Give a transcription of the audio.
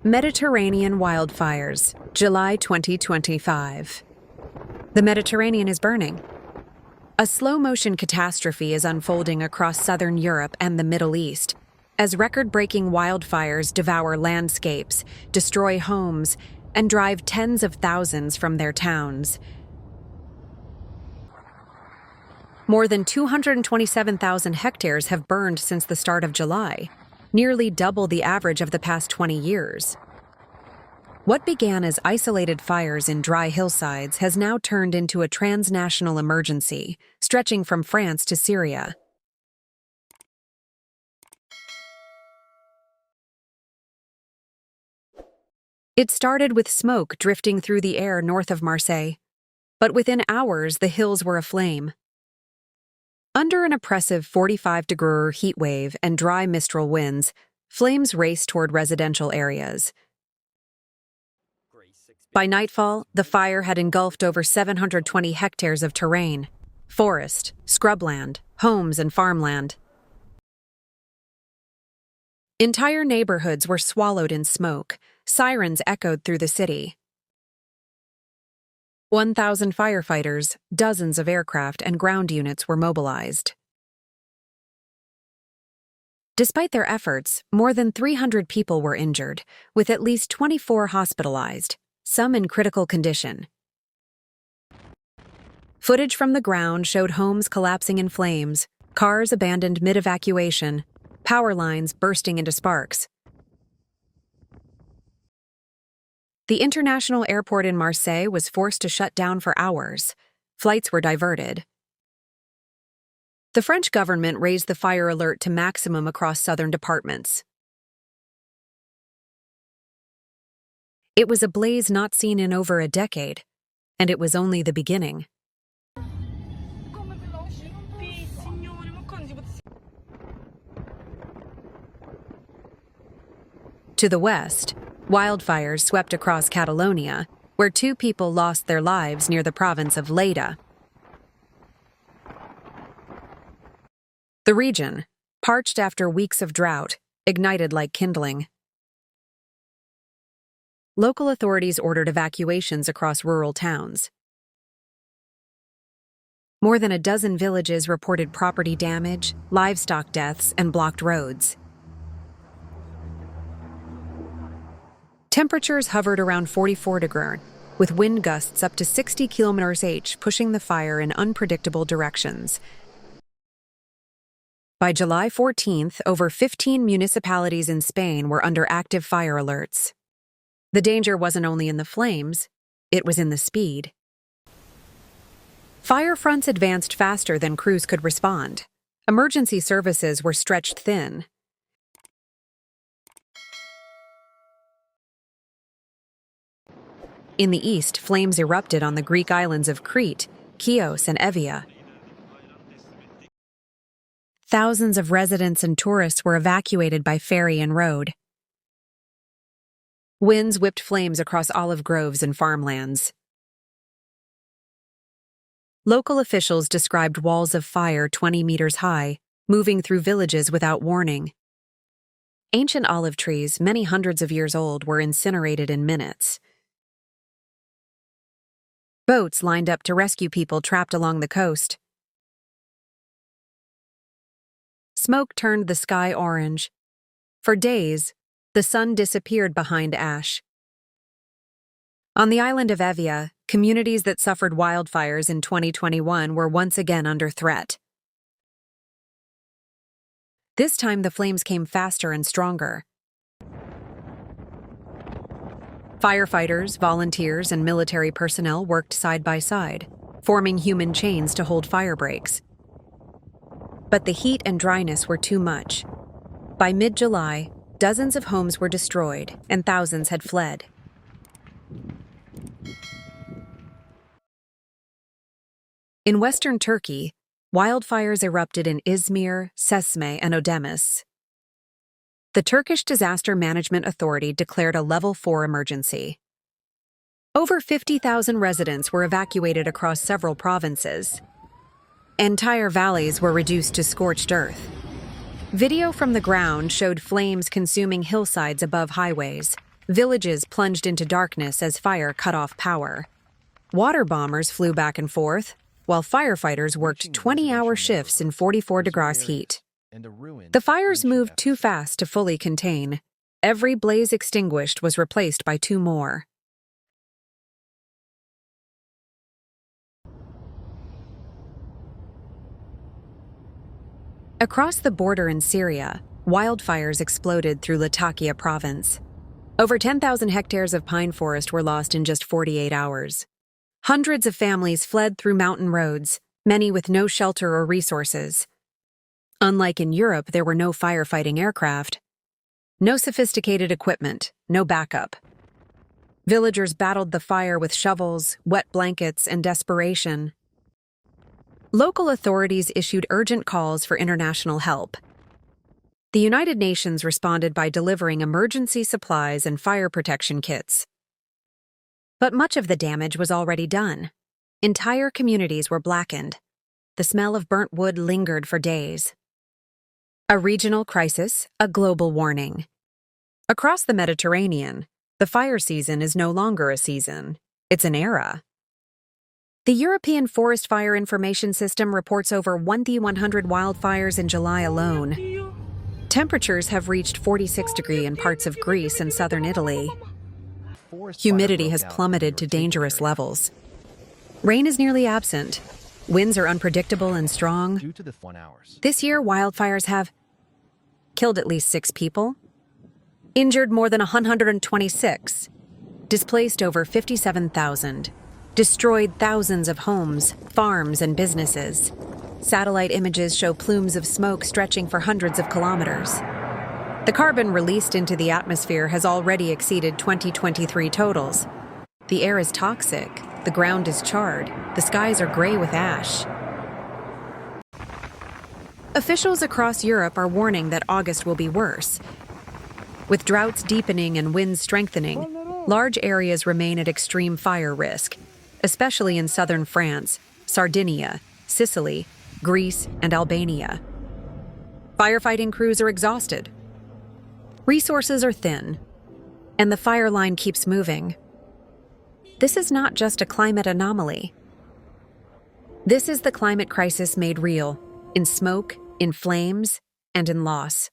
Mediterranean wildfires, July 2025. The Mediterranean is burning. A slow-motion catastrophe is unfolding across southern Europe and the Middle East, as record-breaking wildfires devour landscapes, destroy homes, and drive tens of thousands from their towns. More than 227,000 hectares have burned since the start of July, nearly double the average of the past 20 years. What began as isolated fires in dry hillsides has now turned into a transnational emergency, stretching from France to Syria. It started with smoke drifting through the air north of Marseille, but within hours the hills were aflame. Under an oppressive 45-degree heat wave and dry mistral winds, flames raced toward residential areas. By nightfall, the fire had engulfed over 720 hectares of terrain, forest, scrubland, homes, and farmland. Entire neighborhoods were swallowed in smoke. Sirens echoed through the city. 1,000 firefighters, dozens of aircraft, and ground units were mobilized. Despite their efforts, more than 300 people were injured, with at least 24 hospitalized, some in critical condition. Footage from the ground showed homes collapsing in flames, cars abandoned mid-evacuation, power lines bursting into sparks. The international airport in Marseille was forced to shut down for hours. Flights were diverted. The French government raised the fire alert to maximum across southern departments. It was a blaze not seen in over a decade, and it was only the beginning. To the west, wildfires swept across Catalonia, where 2 people lost their lives near the province of Lleida. The region, parched after weeks of drought, ignited like kindling. Local authorities ordered evacuations across rural towns. More than a dozen villages reported property damage, livestock deaths, and blocked roads. Temperatures hovered around 44 degrees, with wind gusts up to 60 km/h pushing the fire in unpredictable directions. By July 14th, over 15 municipalities in Spain were under active fire alerts. The danger wasn't only in the flames, it was in the speed. Fire fronts advanced faster than crews could respond. Emergency services were stretched thin. In the east, flames erupted on the Greek islands of Crete, Chios, and Evia. Thousands of residents and tourists were evacuated by ferry and road. Winds whipped flames across olive groves and farmlands. Local officials described walls of fire 20 meters high, moving through villages without warning. Ancient olive trees, many hundreds of years old, were incinerated in minutes. Boats lined up to rescue people trapped along the coast. Smoke turned the sky orange. For days, the sun disappeared behind ash. On the island of Evia, communities that suffered wildfires in 2021 were once again under threat. This time the flames came faster and stronger. Firefighters, volunteers, and military personnel worked side by side, forming human chains to hold fire breaks. But the heat and dryness were too much. By mid-July, dozens of homes were destroyed and thousands had fled. In western Turkey, wildfires erupted in Izmir, Sesme, and Ödemiş. The Turkish Disaster Management Authority declared a Level 4 emergency. Over 50,000 residents were evacuated across several provinces. Entire valleys were reduced to scorched earth. Video from the ground showed flames consuming hillsides above highways, Villages plunged into darkness as fire cut off power. Water bombers flew back and forth, while firefighters worked 20-hour shifts in 44-degree heat. The fires moved too fast to fully contain. Every blaze extinguished was replaced by two more. Across the border in Syria, wildfires exploded through Latakia province. Over 10,000 hectares of pine forest were lost in just 48 hours. Hundreds of families fled through mountain roads, many with no shelter or resources. Unlike in Europe, there were no firefighting aircraft. No sophisticated equipment, no backup. Villagers battled the fire with shovels, wet blankets, and desperation. Local authorities issued urgent calls for international help. The United Nations responded by delivering emergency supplies and fire protection kits. But much of the damage was already done. Entire communities were blackened. The smell of burnt wood lingered for days. A regional crisis, a global warning. Across the Mediterranean, the fire season is no longer a season, it's an era. The European Forest Fire Information System reports over 1,100 wildfires in July alone. Temperatures have reached 46 degrees in parts of Greece and southern Italy. Humidity has plummeted to dangerous levels. Rain is nearly absent. Winds are unpredictable and strong. This year, wildfires have killed at least 6 people, injured more than 126, displaced over 57,000, destroyed thousands of homes, farms, and businesses. Satellite images show plumes of smoke stretching for hundreds of kilometers. The carbon released into the atmosphere has already exceeded 2023 totals. The air is toxic, the ground is charred, the skies are gray with ash. Officials across Europe are warning that August will be worse. With droughts deepening and winds strengthening, large areas remain at extreme fire risk, especially in southern France, Sardinia, Sicily, Greece, and Albania. Firefighting crews are exhausted. Resources are thin, and the fire line keeps moving. This is not just a climate anomaly. This is the climate crisis made real, in smoke, in flames, and in loss.